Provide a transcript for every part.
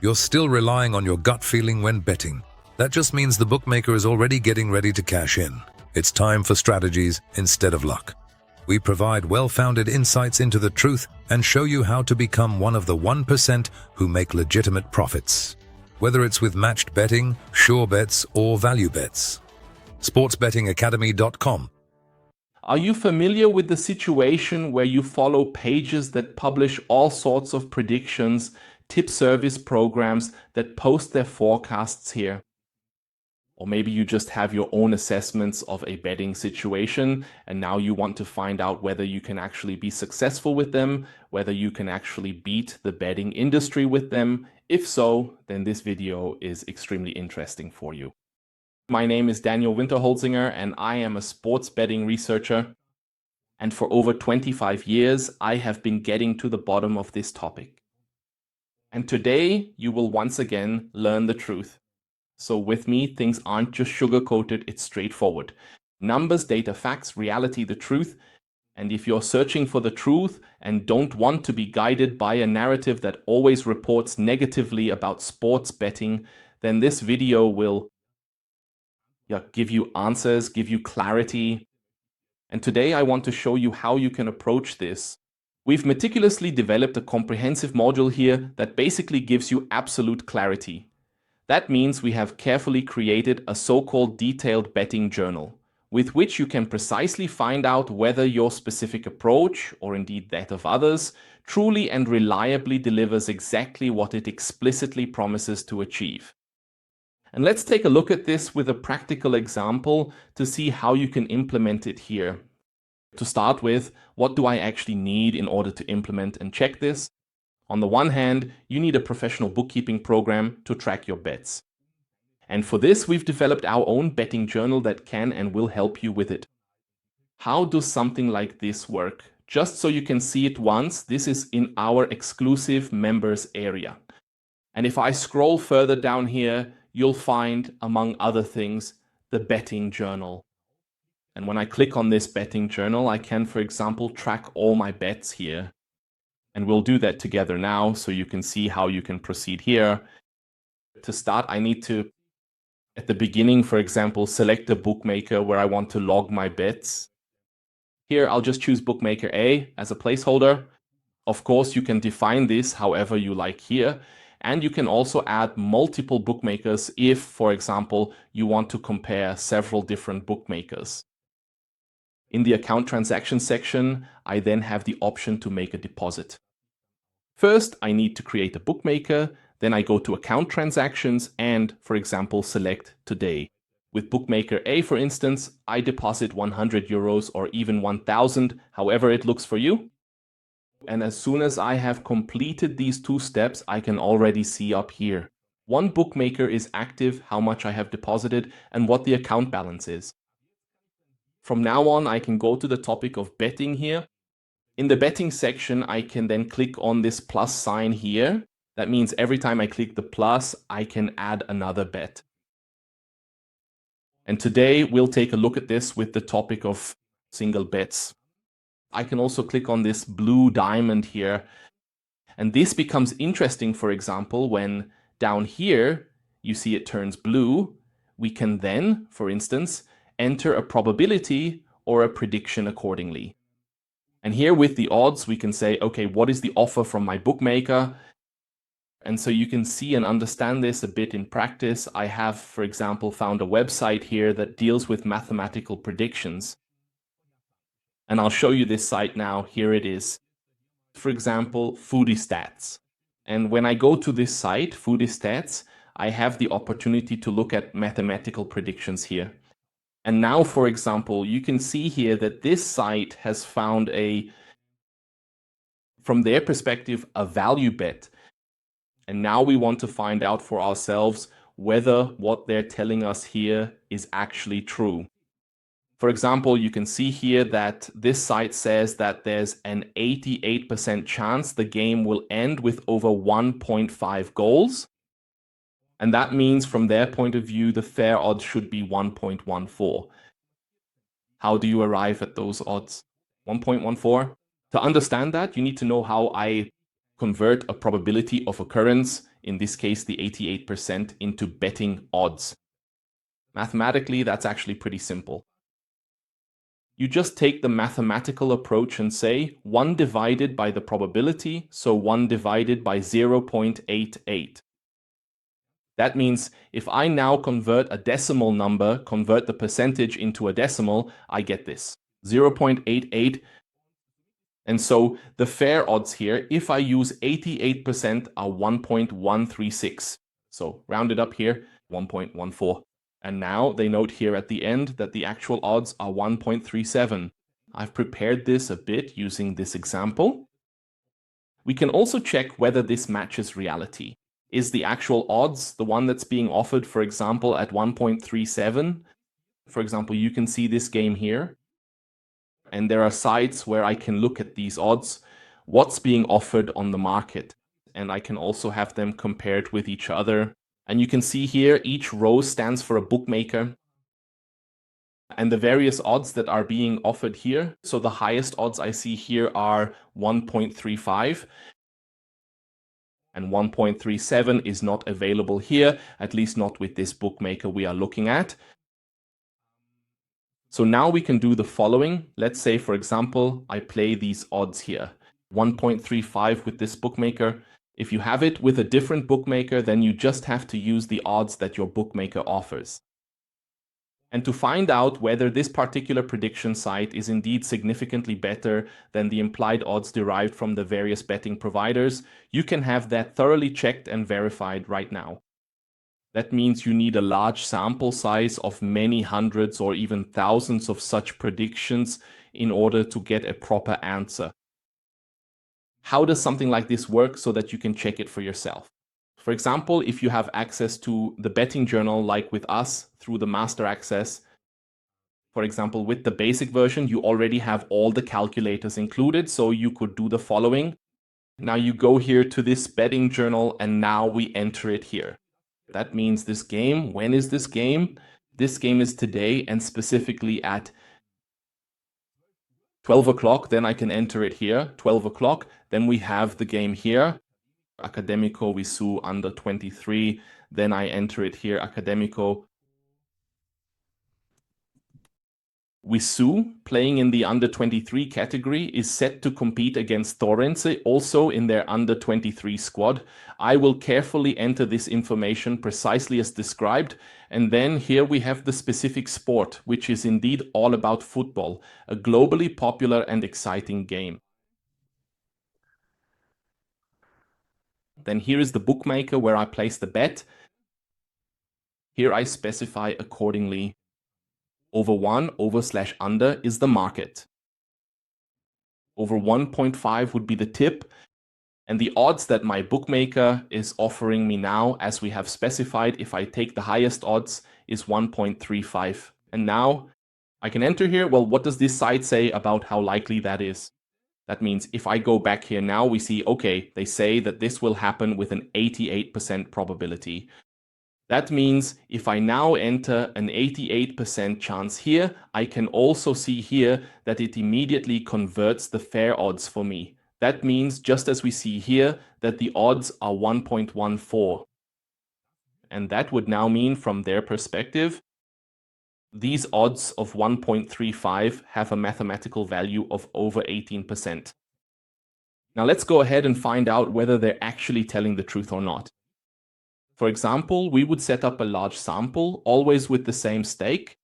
You're still relying on your gut feeling when betting. That just means the bookmaker is already getting ready to cash in. It's time for strategies instead of luck. We provide well-founded insights into the truth and show you how to become one of the 1% who make legitimate profits. Whether it's with matched betting, sure bets, or value bets. sportsbettingacademy.com. Are you familiar with the situation where you follow pages that publish all sorts of predictions, tip service programs that post their forecasts here? Or maybe you just have your own assessments of a betting situation, and now you want to find out whether you can actually be successful with them, whether you can actually beat the betting industry with them. If so, then this video is extremely interesting for you. My name is Daniel Winterholzinger, and I am a sports betting researcher. And for over 25 years, I have been getting to the bottom of this topic. And today, you will once again learn the truth. So with me, things aren't just sugar-coated, it's straightforward. Numbers, data, facts, reality, the truth. And if you're searching for the truth and don't want to be guided by a narrative that always reports negatively about sports betting, then this video will give you answers, give you clarity. And today I want to show you how you can approach this. We've meticulously developed a comprehensive module here that basically gives you absolute clarity. That means we have carefully created a so-called detailed betting journal, with which you can precisely find out whether your specific approach, or indeed that of others, truly and reliably delivers exactly what it explicitly promises to achieve. And let's take a look at this with a practical example to see how you can implement it here. To start with, what do I actually need in order to implement and check this? On the one hand, you need a professional bookkeeping program to track your bets. And for this, we've developed our own betting journal that can and will help you with it. How does something like this work? Just so you can see it once, this is in our exclusive members area. And if I scroll further down here, you'll find, among other things, the betting journal. And when I click on this betting journal, I can, for example, track all my bets here. And we'll do that together now, so you can see how you can proceed here. To start, I need to, at the beginning, for example, select a bookmaker where I want to log my bets. Here, I'll just choose bookmaker A as a placeholder. Of course, you can define this however you like here. And you can also add multiple bookmakers if, for example, you want to compare several different bookmakers. In the account transaction section, I then have the option to make a deposit. First, I need to create a bookmaker, then I go to account transactions and, for example, select today. With bookmaker A, for instance, I deposit 100 euros or even 1,000, however it looks for you. And as soon as I have completed these two steps, I can already see up here. One bookmaker is active, how much I have deposited, and what the account balance is. From now on, I can go to the topic of betting here. In the betting section, I can then click on this plus sign here. That means every time I click the plus, I can add another bet. And today, we'll take a look at this with the topic of single bets. I can also click on this blue diamond here. And this becomes interesting, for example, when down here, you see it turns blue. We can then, for instance, enter a probability or a prediction accordingly. And here with the odds, we can say, okay, what is the offer from my bookmaker? And so you can see and understand this a bit in practice. I have, for example, found a website here that deals with mathematical predictions. And I'll show you this site now. Here it is. For example, Foodie Stats. And when I go to this site, Foodie Stats, I have the opportunity to look at mathematical predictions here. And now, for example, you can see here that this site has found from their perspective, a value bet. And now we want to find out for ourselves whether what they're telling us here is actually true. For example, you can see here that this site says that there's an 88% chance the game will end with over 1.5 goals. And that means from their point of view, the fair odds should be 1.14. How do you arrive at those odds? 1.14? To understand that, you need to know how I convert a probability of occurrence in this case the 88%, into betting odds. Mathematically, that's actually pretty simple. You just take the mathematical approach and say 1 divided by the probability, so 1 divided by 0.88. That means if I now convert a decimal number, convert the percentage into a decimal, I get this, 0.88. And so the fair odds here, if I use 88%, are 1.136. So rounded up here, 1.14. And now they note here at the end that the actual odds are 1.37. I've prepared this a bit using this example. We can also check whether this matches reality. Is the actual odds the one that's being offered, for example, at 1.37? For example, you can see this game here. And there are sites where I can look at these odds, what's being offered on the market. And I can also have them compared with each other. And you can see here, each row stands for a bookmaker. And the various odds that are being offered here. So the highest odds I see here are 1.35. And 1.37 is not available here, at least not with this bookmaker we are looking at. So now we can do the following. Let's say, for example, I play these odds here. 1.35 with this bookmaker. If you have it with a different bookmaker, then you just have to use the odds that your bookmaker offers. And to find out whether this particular prediction site is indeed significantly better than the implied odds derived from the various betting providers, you can have that thoroughly checked and verified right now. That means you need a large sample size of many hundreds or even thousands of such predictions in order to get a proper answer. How does something like this work so that you can check it for yourself? For example, if you have access to the betting journal like with us through the master access, for example, with the basic version, you already have all the calculators included, so you could do the following. Now you go here to this betting journal and now we enter it here. That means this game, when is this game? This game is today and specifically at 12 o'clock, then I can enter it here, 12 o'clock. Then we have the game here, Academico Wisu under 23. Then I enter it here, Academico Wisu, playing in the under 23 category, is set to compete against Thorense, also in their under 23 squad. I will carefully enter this information precisely as described. And then here we have the specific sport, which is indeed all about football, a globally popular and exciting game. Then here is the bookmaker where I place the bet. Here I specify accordingly. Over 1 over/under is the market. Over 1.5 would be the tip. And the odds that my bookmaker is offering me now, as we have specified, if I take the highest odds, is 1.35. And now I can enter here. Well, what does this site say about how likely that is? That means if I go back here now, we see, okay, they say that this will happen with an 88% probability. That means if I now enter an 88% chance here, I can also see here that it immediately converts the fair odds for me. That means, just as we see here, that the odds are 1.14. And that would now mean, from their perspective, these odds of 1.35 have a mathematical value of over 18%. Now let's go ahead and find out whether they're actually telling the truth or not. For example, we would set up a large sample, always with the same stake.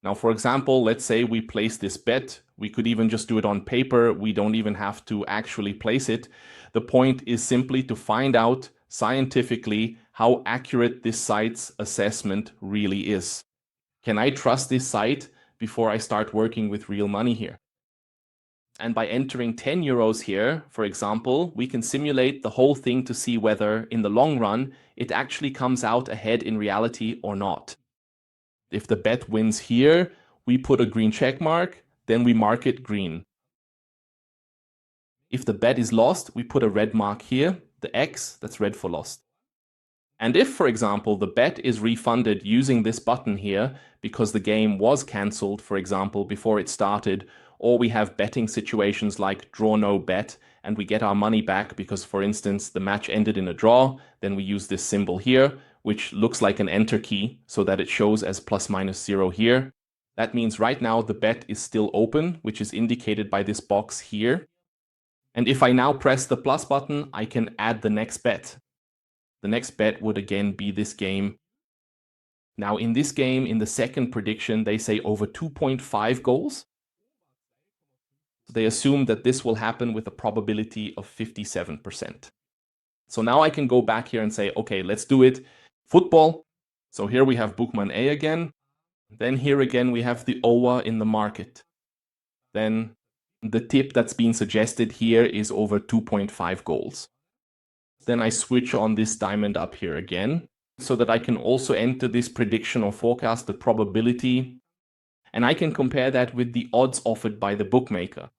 Now, for example, let's say we place this bet. We could even just do it on paper. We don't even have to actually place it. The point is simply to find out scientifically how accurate this site's assessment really is. Can I trust this site before I start working with real money here? And by entering 10 euros here, for example, we can simulate the whole thing to see whether, in the long run, it actually comes out ahead in reality or not. If the bet wins here, we put a green check mark, then we mark it green. If the bet is lost, we put a red mark here, the X, that's red for lost. And if, for example, the bet is refunded using this button here because the game was cancelled, for example, before it started, or we have betting situations like draw no bet, and we get our money back because, for instance, the match ended in a draw. Then we use this symbol here, which looks like an enter key so that it shows as ±0 here. That means right now the bet is still open, which is indicated by this box here. And if I now press the plus button, I can add the next bet. The next bet would again be this game. Now in this game, in the second prediction, they say over 2.5 goals. They assume that this will happen with a probability of 57%. So now I can go back here and say, okay, let's do it. Football. So here we have Bookman A again. Then here again, we have the over in the market. Then the tip that's being suggested here is over 2.5 goals. Then I switch on this diamond up here again so that I can also enter this prediction or forecast, the probability. And I can compare that with the odds offered by the bookmaker.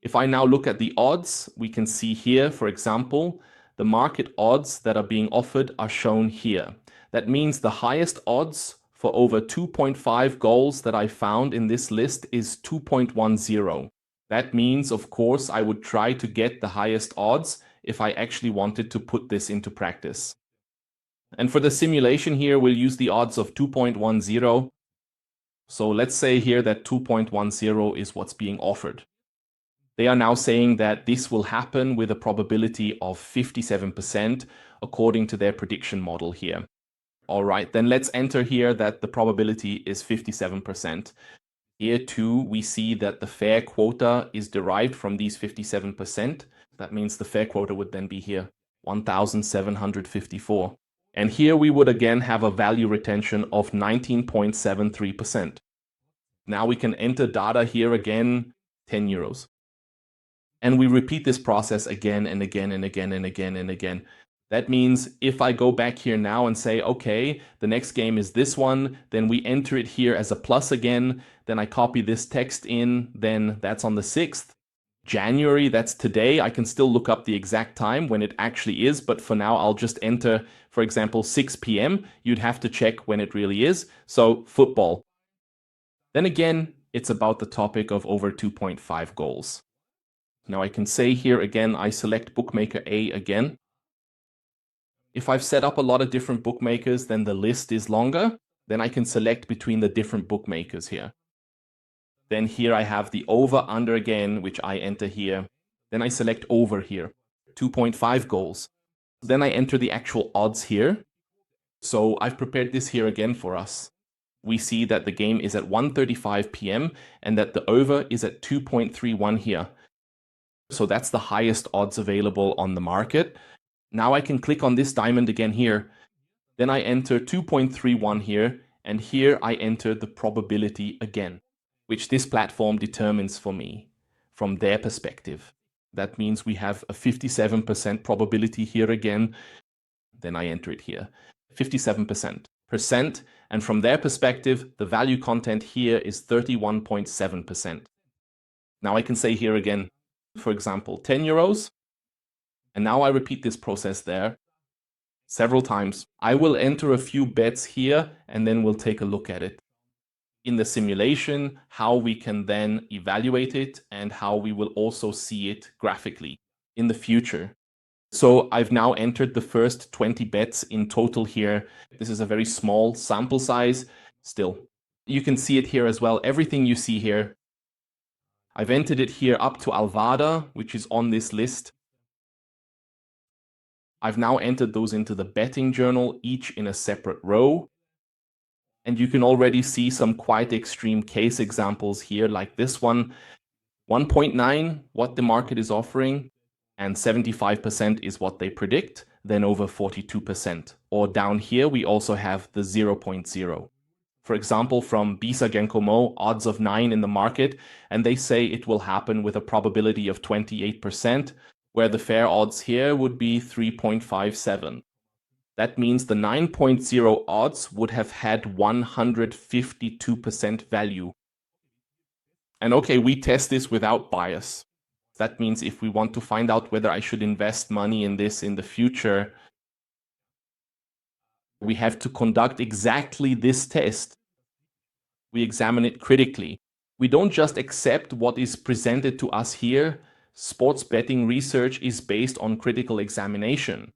If I now look at the odds, we can see here, for example, the market odds that are being offered are shown here. That means the highest odds for over 2.5 goals that I found in this list is 2.10. That means, of course, I would try to get the highest odds if I actually wanted to put this into practice. And for the simulation here, we'll use the odds of 2.10. So let's say here that 2.10 is what's being offered. They are now saying that this will happen with a probability of 57% according to their prediction model here. All right, then let's enter here that the probability is 57%. Here too, we see that the fair quota is derived from these 57%. That means the fair quota would then be here, 1,754. And here we would again have a value retention of 19.73%. Now we can enter data here again, 10 euros. And we repeat this process again and again and again and again and again. That means if I go back here now and say, okay, the next game is this one, then we enter it here as a plus again, then I copy this text in, then that's on the 6th. January, that's today. I can still look up the exact time when it actually is, but for now I'll just enter, for example, 6 p.m. You'd have to check when it really is. So football. Then again, it's about the topic of over 2.5 goals. Now I can say here again, I select bookmaker A again. If I've set up a lot of different bookmakers, then the list is longer. Then I can select between the different bookmakers here. Then here I have the over under again, which I enter here. Then I select over here, 2.5 goals. Then I enter the actual odds here. So I've prepared this here again for us. We see that the game is at 1:35 p.m. and that the over is at 2.31 here. So that's the highest odds available on the market. Now I can click on this diamond again here. Then I enter 2.31 here, and here I enter the probability again, which this platform determines for me from their perspective. That means we have a 57% probability here again. Then I enter it here, 57%. And from their perspective, the value content here is 31.7%. Now I can say here again, for example, 10 euros. And now I repeat this process there several times. I will enter a few bets here and then we'll take a look at it in the simulation, how we can then evaluate it and how we will also see it graphically in the future. So I've now entered the first 20 bets in total here. This is a very small sample size still. You can see it here as well. Everything you see here, I've entered it here up to Alvada, which is on this list. I've now entered those into the betting journal, each in a separate row. And you can already see some quite extreme case examples here, like this one, 1.9, what the market is offering, and 75% is what they predict, then over 42%. Or down here, we also have the 0.0. For example, from Bisa Genkomo, odds of 9 in the market, and they say it will happen with a probability of 28%, where the fair odds here would be 3.57. That means the 9.0 odds would have had 152% value. And okay, we test this without bias. That means if we want to find out whether I should invest money in this in the future, we have to conduct exactly this test. We examine it critically. We don't just accept what is presented to us here, sports betting research is based on critical examination.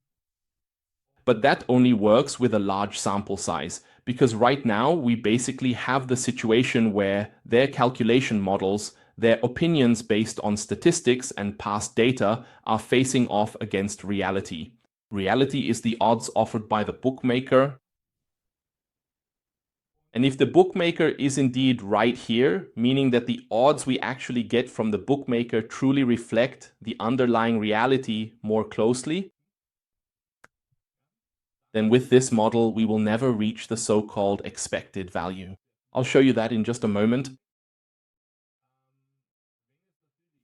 But that only works with a large sample size, because right now we basically have the situation where their calculation models, their opinions based on statistics and past data, are facing off against reality. Reality is the odds offered by the bookmaker. And if the bookmaker is indeed right here, meaning that the odds we actually get from the bookmaker truly reflect the underlying reality more closely, then with this model, we will never reach the so-called expected value. I'll show you that in just a moment.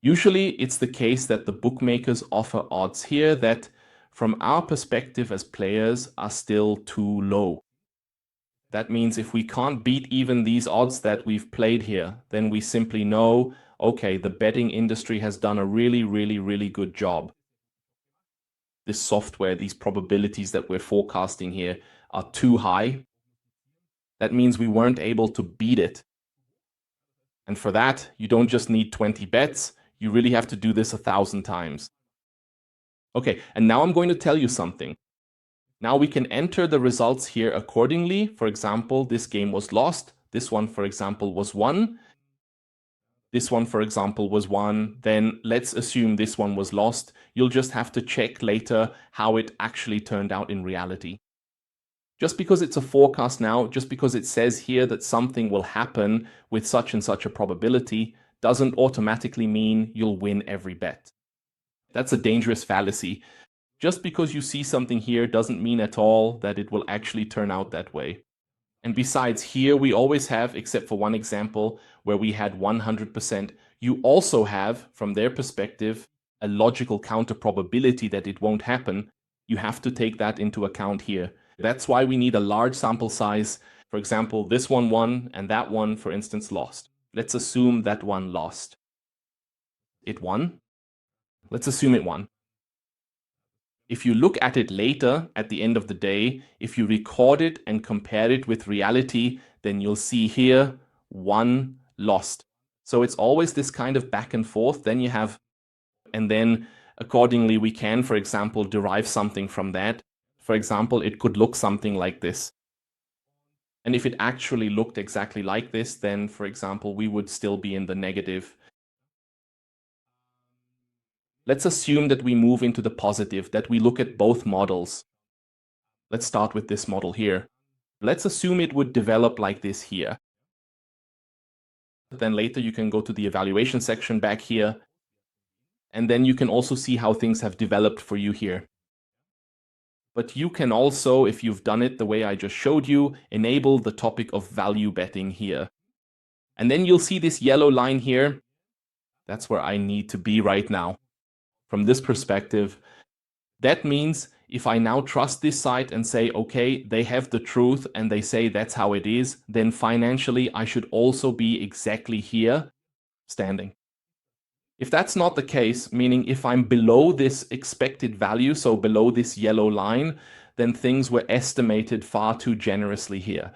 Usually, it's the case that the bookmakers offer odds here that, from our perspective as players, are still too low. That means if we can't beat even these odds that we've played here, then we simply know, okay, the betting industry has done a really good job. This software, these probabilities that we're forecasting here are too high. That means we weren't able to beat it. And for that, you don't just need 20 bets, you really have to do this 1,000 times. Okay, and now I'm going to tell you something. Now we can enter the results here accordingly. For example, this game was lost. This one, for example, was won. This one, for example, was won. Then let's assume this one was lost. You'll just have to check later how it actually turned out in reality. Just because it's a forecast now, just because it says here that something will happen with such and such a probability, doesn't automatically mean you'll win every bet. That's a dangerous fallacy. Just because you see something here doesn't mean at all that it will actually turn out that way. And besides, here we always have, except for one example where we had 100%, you also have, from their perspective, a logical counter probability that it won't happen. You have to take that into account here. That's why we need a large sample size. For example, this one won and that one, for instance, lost. Let's assume that one lost. It won. Let's assume it won. If you look at it later, at the end of the day, if you record it and compare it with reality, then you'll see here, won, lost. So it's always this kind of back and forth. Then you have, and then accordingly, we can, for example, derive something from that. For example, it could look something like this. And if it actually looked exactly like this, then, for example, we would still be in the negative. Let's assume that we move into the positive, that we look at both models. Let's start with this model here. Let's assume it would develop like this here. Then later you can go to the evaluation section back here. And then you can also see how things have developed for you here. But you can also, if you've done it the way I just showed you, enable the topic of value betting here. And then you'll see this yellow line here. That's where I need to be right now. From this perspective, that means if I now trust this site and say, okay, they have the truth and they say that's how it is, then financially I should also be exactly here standing. If that's not the case, meaning if I'm below this expected value, so below this yellow line, then things were estimated far too generously here.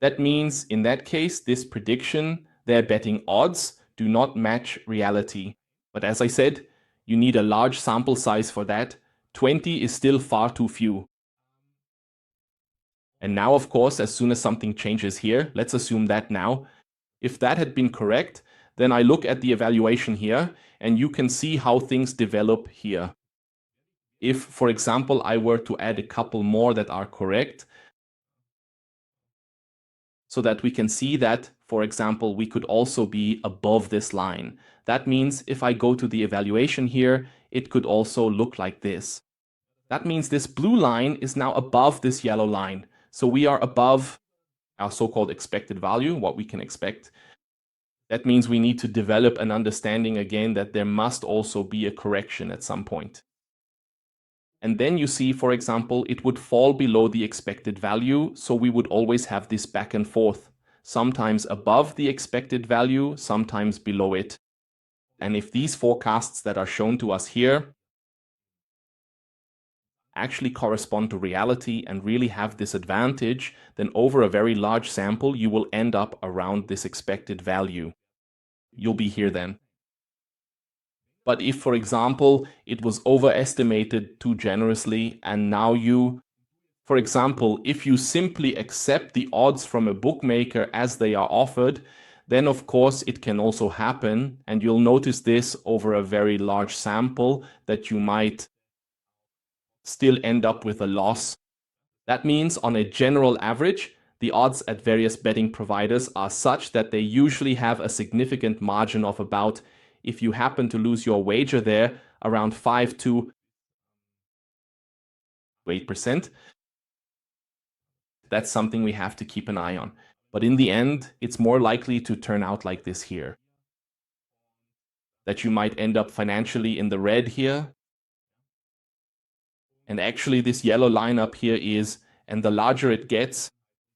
That means in that case, this prediction, their betting odds do not match reality. But as I said, you need a large sample size for that. 20 is still far too few. And now, of course, as soon as something changes here, let's assume that now, if that had been correct, then I look at the evaluation here, and you can see how things develop here. If, for example, I were to add a couple more that are correct, so that we can see that, for example, we could also be above this line. That means if I go to the evaluation here, it could also look like this. That means this blue line is now above this yellow line. So we are above our so-called expected value, what we can expect. That means we need to develop an understanding again that there must also be a correction at some point. And then you see, for example, it would fall below the expected value, so we would always have this back and forth, sometimes above the expected value, sometimes below it. And if these forecasts that are shown to us here actually correspond to reality and really have this advantage, then over a very large sample, you will end up around this expected value. You'll be here then. But if, for example, it was overestimated too generously and now for example, if you simply accept the odds from a bookmaker as they are offered, then of course it can also happen, and you'll notice this over a very large sample, that you might still end up with a loss. That means on a general average, the odds at various betting providers are such that they usually have a significant margin of about, if you happen to lose your wager there, around 5 to 8%. That's something we have to keep an eye on. But in the end, it's more likely to turn out like this here. That you might end up financially in the red here. And actually this yellow line up here is, and the larger it gets,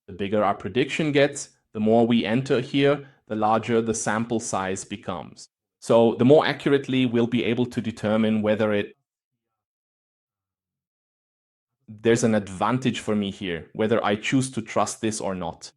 the bigger our prediction gets, the more we enter here, the larger the sample size becomes. So the more accurately we'll be able to determine whether there's an advantage for me here, whether I choose to trust this or not.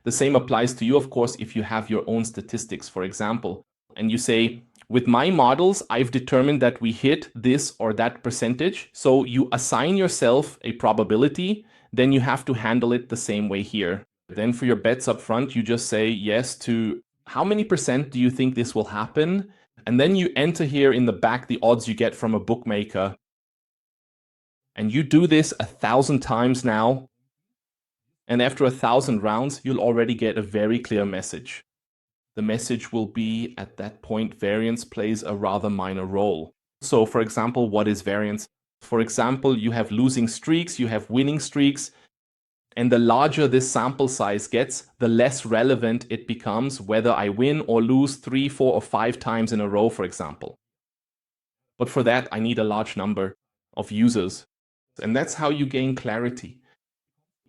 The same applies to you, of course, if you have your own statistics, for example, and you say, with my models, I've determined that we hit this or that percentage. So you assign yourself a probability, then you have to handle it the same way here. Then for your bets up front, you just say yes to how many percent do you think this will happen? And then you enter here in the back the odds you get from a bookmaker. And you do this 1,000 times now. And after 1,000 rounds, you'll already get a very clear message. The message will be, at that point, variance plays a rather minor role. So, for example, what is variance? For example, you have losing streaks, you have winning streaks, and the larger this sample size gets, the less relevant it becomes whether I win or lose 3, 4, or 5 times in a row, for example. But for that, I need a large number of users. And that's how you gain clarity.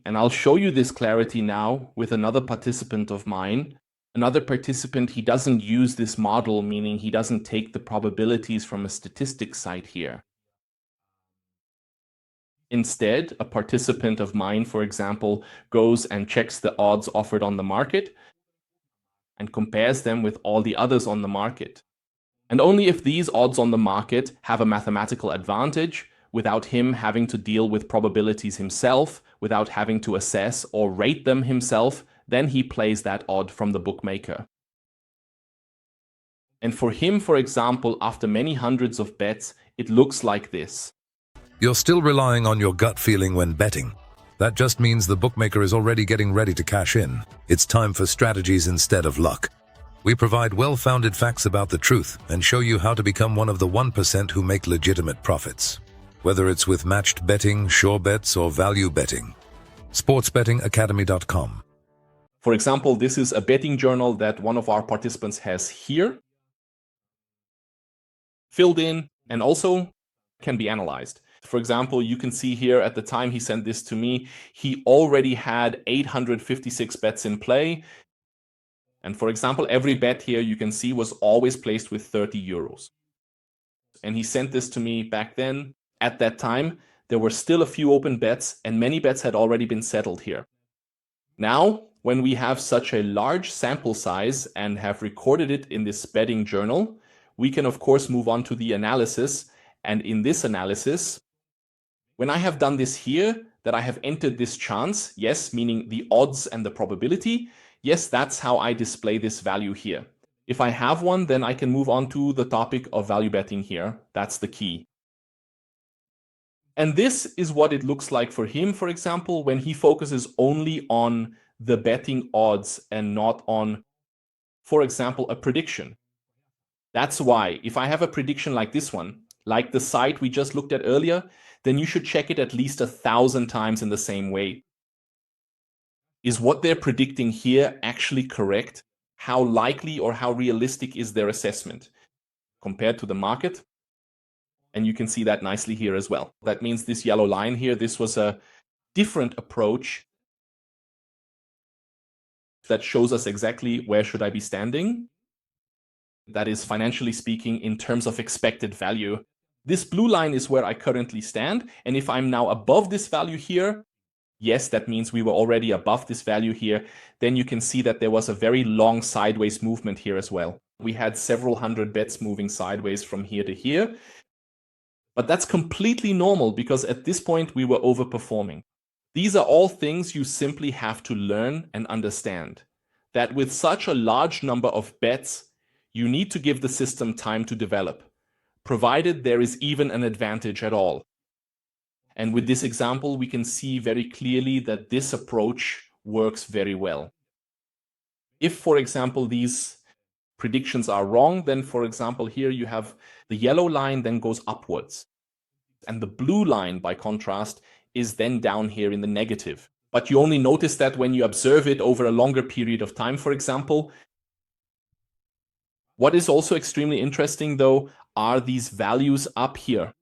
And I'll show you this clarity now with another participant of mine. Another participant, he doesn't use this model, meaning he doesn't take the probabilities from a statistics site here. Instead, a participant of mine, for example, goes and checks the odds offered on the market and compares them with all the others on the market. And only if these odds on the market have a mathematical advantage, without him having to deal with probabilities himself, without having to assess or rate them himself, then he plays that odd from the bookmaker. And for him, for example, after many hundreds of bets, it looks like this. You're still relying on your gut feeling when betting. That just means the bookmaker is already getting ready to cash in. It's time for strategies instead of luck. We provide well-founded facts about the truth and show you how to become one of the 1% who make legitimate profits. Whether it's with matched betting, sure bets, or value betting. sportsbettingacademy.com. For example, this is a betting journal that one of our participants has here, filled in, and also can be analyzed. For example, you can see here at the time he sent this to me, he already had 856 bets in play. And for example, every bet here you can see was always placed with 30 euros. And he sent this to me back then. At that time, there were still a few open bets and many bets had already been settled here. Now, when we have such a large sample size and have recorded it in this betting journal, we can of course move on to the analysis. And in this analysis, when I have done this here, that I have entered this chance, yes, meaning the odds and the probability, yes, that's how I display this value here. If I have one, then I can move on to the topic of value betting here. That's the key. And this is what it looks like for him, for example, when he focuses only on the betting odds and not on, for example, a prediction. That's why if I have a prediction like this one, like the site we just looked at earlier, then you should check it at least 1,000 times in the same way. Is what they're predicting here actually correct? How likely or how realistic is their assessment compared to the market? And you can see that nicely here as well. That means this yellow line here, this was a different approach that shows us exactly where should I be standing. That is, financially speaking, in terms of expected value. This blue line is where I currently stand. And if I'm now above this value here, yes, that means we were already above this value here. Then you can see that there was a very long sideways movement here as well. We had several hundred bets moving sideways from here to here. But that's completely normal because at this point we were overperforming. These are all things you simply have to learn and understand. That with such a large number of bets, you need to give the system time to develop, provided there is even an advantage at all. And with this example, we can see very clearly that this approach works very well. If, for example, these predictions are wrong, then, for example, here you have the yellow line then goes upwards. And the blue line, by contrast, is then down here in the negative. But you only notice that when you observe it over a longer period of time, for example. What is also extremely interesting, though, are these values up here.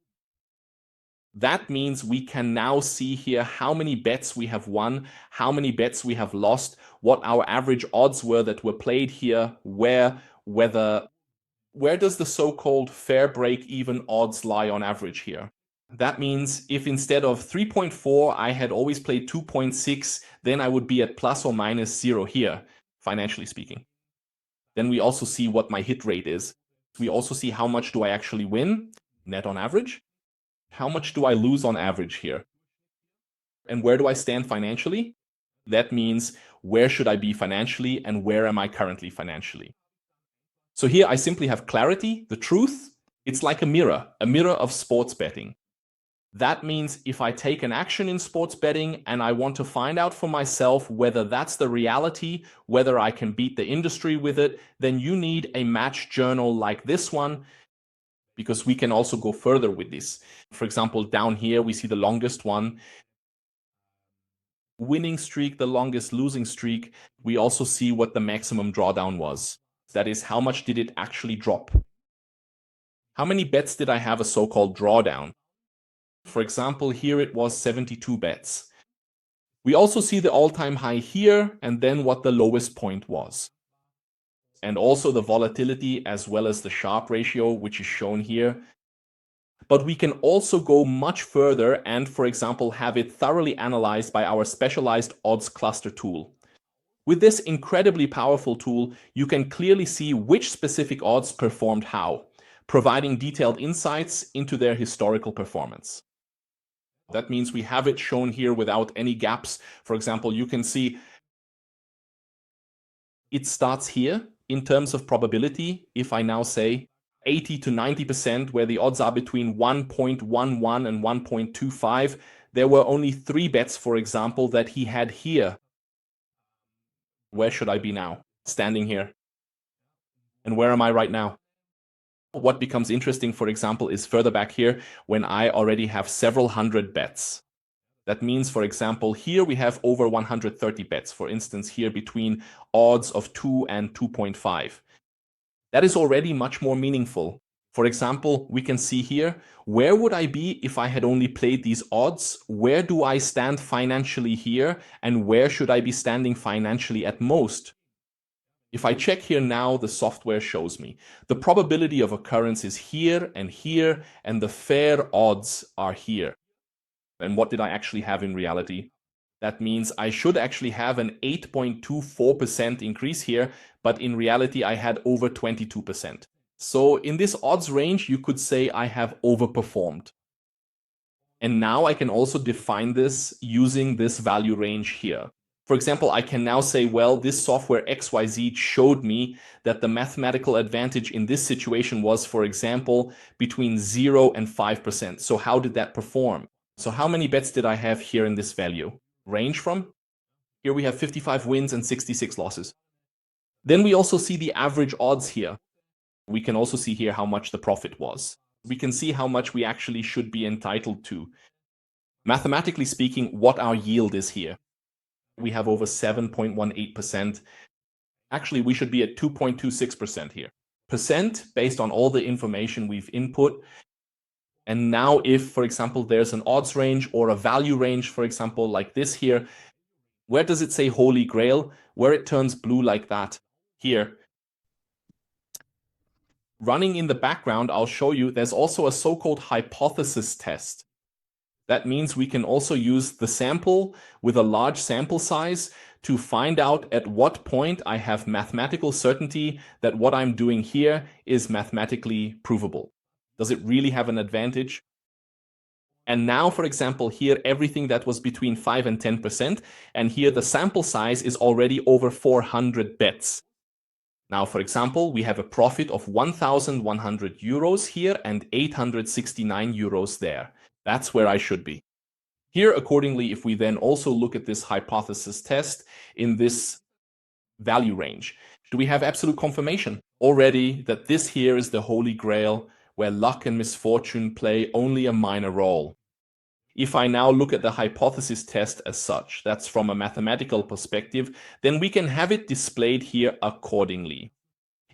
That means we can now see here how many bets we have won, how many bets we have lost, what our average odds were that were played here, where does the so-called fair break-even odds lie on average here. That means if instead of 3.4 I had always played 2.6, then I would be at plus or minus 0 here, financially speaking. Then we also see what my hit rate is. We also see how much do I actually win, net on average. How much do I lose on average here? And where do I stand financially? That means where should I be financially and where am I currently financially? So here I simply have clarity, the truth. It's like a mirror of sports betting. That means if I take an action in sports betting and I want to find out for myself whether that's the reality, whether I can beat the industry with it, then you need a match journal like this one, because we can also go further with this. For example, down here we see the longest one, winning streak, the longest losing streak. We also see what the maximum drawdown was. That is, how much did it actually drop? How many bets did I have a so-called drawdown? For example, here it was 72 bets. We also see the all-time high here and then what the lowest point was. And also the volatility as well as the Sharpe ratio, which is shown here. But we can also go much further and, for example, have it thoroughly analyzed by our specialized odds cluster tool. With this incredibly powerful tool, you can clearly see which specific odds performed how, providing detailed insights into their historical performance. That means we have it shown here without any gaps. For example, you can see it starts here in terms of probability. If I now say 80 to 90%, where the odds are between 1.11 and 1.25, there were only 3 bets, for example, that he had here. Where should I be now? Standing here. And where am I right now? What becomes interesting, for example, is further back here when I already have several hundred bets. That means, for example, here we have over 130 bets, for instance, here between odds of 2 and 2.5. That is already much more meaningful. For example, we can see here, where would I be if I had only played these odds? Where do I stand financially here? And where should I be standing financially at most? If I check here now, the software shows me the probability of occurrence is here, and the fair odds are here. And what did I actually have in reality? That means I should actually have an 8.24% increase here, but in reality I had over 22%. So in this odds range, you could say I have overperformed. And now I can also define this using this value range here. For example, I can now say, well, this software XYZ showed me that the mathematical advantage in this situation was, for example, between 0 and 5%. So how did that perform? So how many bets did I have here in this value? Range from? Here we have 55 wins and 66 losses. Then we also see the average odds here. We can also see here how much the profit was. We can see how much we actually should be entitled to. Mathematically speaking, what our yield is here. We have over 7.18%. Actually, we should be at 2.26% here. Percent based on all the information we've input. And now if, for example, there's an odds range or a value range, for example, like this here, where does it say Holy Grail? Where it turns blue like that here. Running in the background, I'll show you, there's also a so-called hypothesis test. That means we can also use the sample with a large sample size to find out at what point I have mathematical certainty that what I'm doing here is mathematically provable. Does it really have an advantage? And now, for example, here, everything that was between 5 and 10%, and here the sample size is already over 400 bets. Now, for example, we have a profit of 1,100 euros here and 869 euros there. That's where I should be. Here, accordingly, if we then also look at this hypothesis test in this value range, do we have absolute confirmation already that this here is the holy grail where luck and misfortune play only a minor role? If I now look at the hypothesis test as such, that's from a mathematical perspective, then we can have it displayed here accordingly.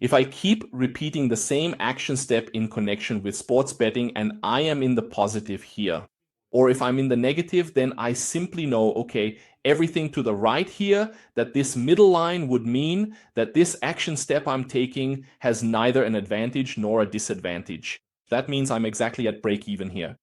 If I keep repeating the same action step in connection with sports betting and I am in the positive here, or if I'm in the negative, then I simply know, okay, everything to the right here, that this middle line would mean that this action step I'm taking has neither an advantage nor a disadvantage. That means I'm exactly at break even here.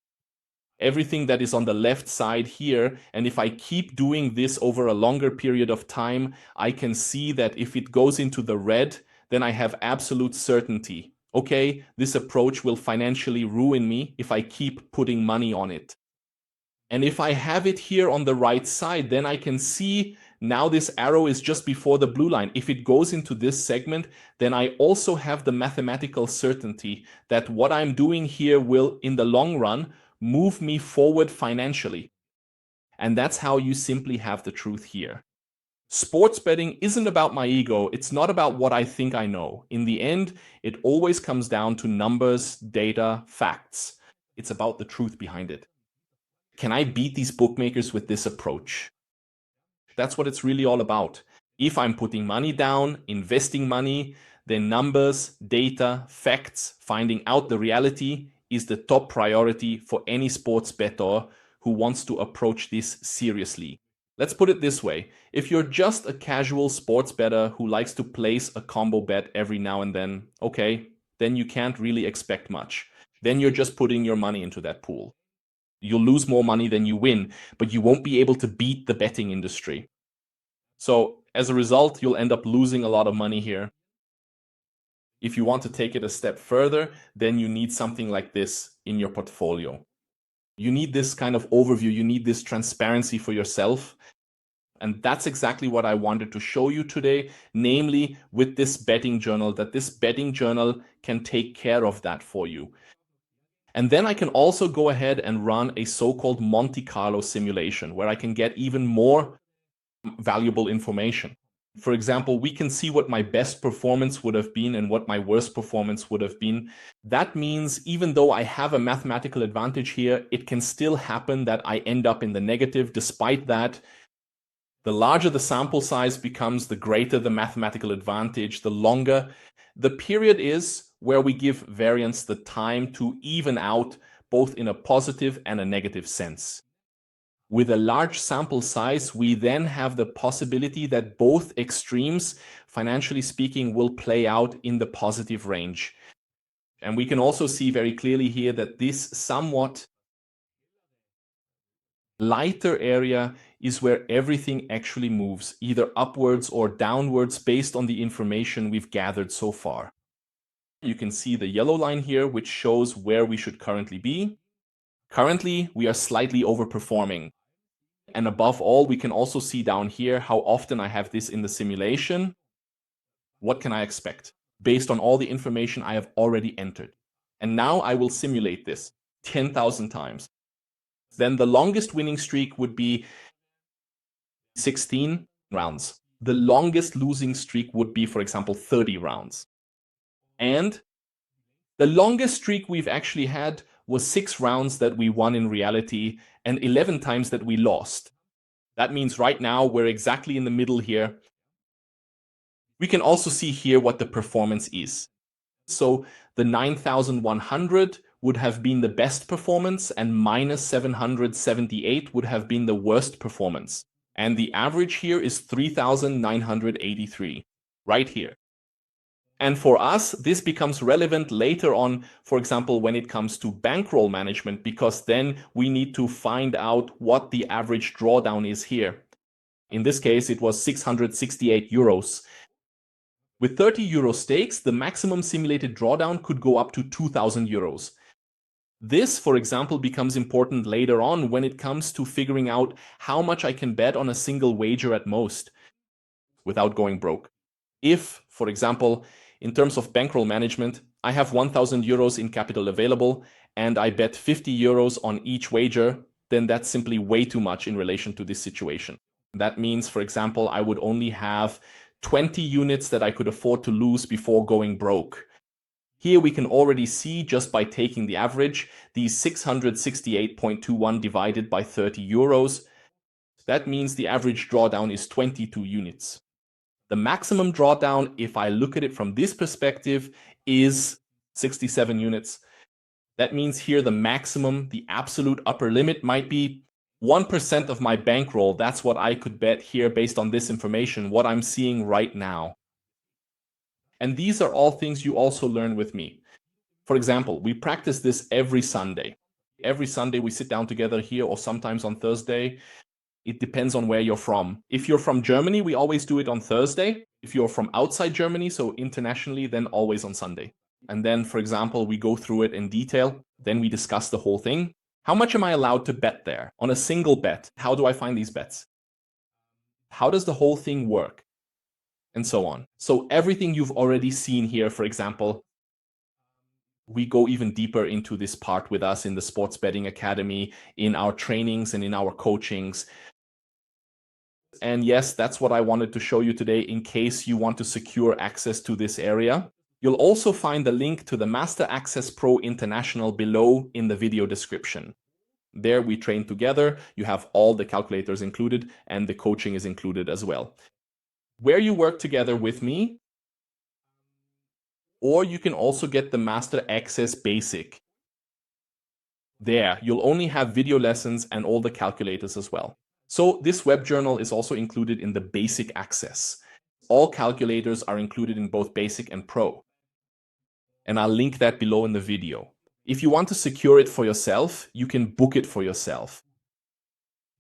Everything that is on the left side here, and if I keep doing this over a longer period of time, I can see that if it goes into the red, then I have absolute certainty. Okay, this approach will financially ruin me if I keep putting money on it. And if I have it here on the right side, then I can see now this arrow is just before the blue line. If it goes into this segment, then I also have the mathematical certainty that what I'm doing here will, in the long run, move me forward financially. And that's how you simply have the truth here. Sports betting isn't about my ego. It's not about what I think I know. In the end, it always comes down to numbers, data, facts. It's about the truth behind it. Can I beat these bookmakers with this approach? That's what it's really all about. If I'm putting money down, investing money, then numbers, data, facts, finding out the reality is the top priority for any sports bettor who wants to approach this seriously. Let's put it this way. If you're just a casual sports bettor who likes to place a combo bet every now and then, okay, then you can't really expect much. Then you're just putting your money into that pool. You'll lose more money than you win, but you won't be able to beat the betting industry. So as a result, you'll end up losing a lot of money here. If you want to take it a step further, then you need something like this in your portfolio. You need this kind of overview. You need this transparency for yourself. And that's exactly what I wanted to show you today, namely with this betting journal, that this betting journal can take care of that for you. And then I can also go ahead and run a so-called Monte Carlo simulation where I can get even more valuable information. For example, we can see what my best performance would have been and what my worst performance would have been. That means even though I have a mathematical advantage here, it can still happen that I end up in the negative. Despite that, the larger the sample size becomes, the greater the mathematical advantage, the longer the period is where we give variance the time to even out, both in a positive and a negative sense. With a large sample size, we then have the possibility that both extremes, financially speaking, will play out in the positive range. And we can also see very clearly here that this somewhat lighter area is where everything actually moves, either upwards or downwards based on the information we've gathered so far. You can see the yellow line here, which shows where we should currently be. Currently, we are slightly overperforming. And above all, we can also see down here how often I have this in the simulation. What can I expect based on all the information I have already entered? And now I will simulate this 10,000 times. Then the longest winning streak would be 16 rounds. The longest losing streak would be, for example, 30 rounds. And the longest streak we've actually had was 6 rounds that we won in reality and 11 times that we lost. That means right now we're exactly in the middle here. We can also see here what the performance is. So the 9,100 would have been the best performance and minus 778 would have been the worst performance. And the average here is 3,983, right here. And for us, this becomes relevant later on, for example, when it comes to bankroll management, because then we need to find out what the average drawdown is here. In this case, it was 668 euros. With 30 euro stakes, the maximum simulated drawdown could go up to 2,000 euros. This, for example, becomes important later on when it comes to figuring out how much I can bet on a single wager at most without going broke. If, for example, in terms of bankroll management, I have 1,000 euros in capital available and I bet 50 euros on each wager, then that's simply way too much in relation to this situation. That means, for example, I would only have 20 units that I could afford to lose before going broke. Here we can already see, just by taking the average, the 668.21 divided by 30 euros. That means the average drawdown is 22 units. The maximum drawdown, if I look at it from this perspective, is 67 units. That means here the maximum, the absolute upper limit might be 1% of my bankroll. That's what I could bet here based on this information, what I'm seeing right now. And these are all things you also learn with me. For example, we practice this every Sunday. Every Sunday we sit down together here, or sometimes on Thursday. It depends on where you're from. If you're from Germany, we always do it on Thursday. If you're from outside Germany, so internationally, then always on Sunday. And then, for example, we go through it in detail. Then we discuss the whole thing. How much am I allowed to bet there on a single bet? How do I find these bets? How does the whole thing work? And so on. So everything you've already seen here, for example, we go even deeper into this part with us in the Sports Betting Academy, in our trainings and in our coachings. And yes, that's what I wanted to show you today in case you want to secure access to this area. You'll also find the link to the Master Access Pro International below in the video description. There we train together. You have all the calculators included and the coaching is included as well. Where you work together with me, or you can also get the Master Access Basic. There, you'll only have video lessons and all the calculators as well. So this web journal is also included in the basic access. All calculators are included in both basic and pro. And I'll link that below in the video. If you want to secure it for yourself, you can book it for yourself.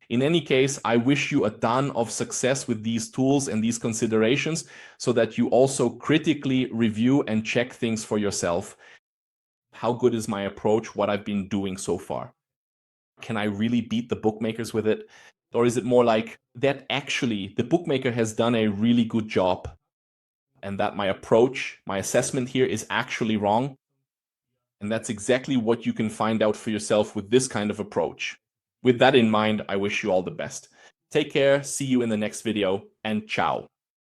In any case, I wish you a ton of success with these tools and these considerations so that you also critically review and check things for yourself. How good is my approach, what I've been doing so far? Can I really beat the bookmakers with it? Or is it more like that actually the bookmaker has done a really good job and that my approach, my assessment here is actually wrong? And that's exactly what you can find out for yourself with this kind of approach. With that in mind, I wish you all the best. Take care, see you in the next video, and ciao.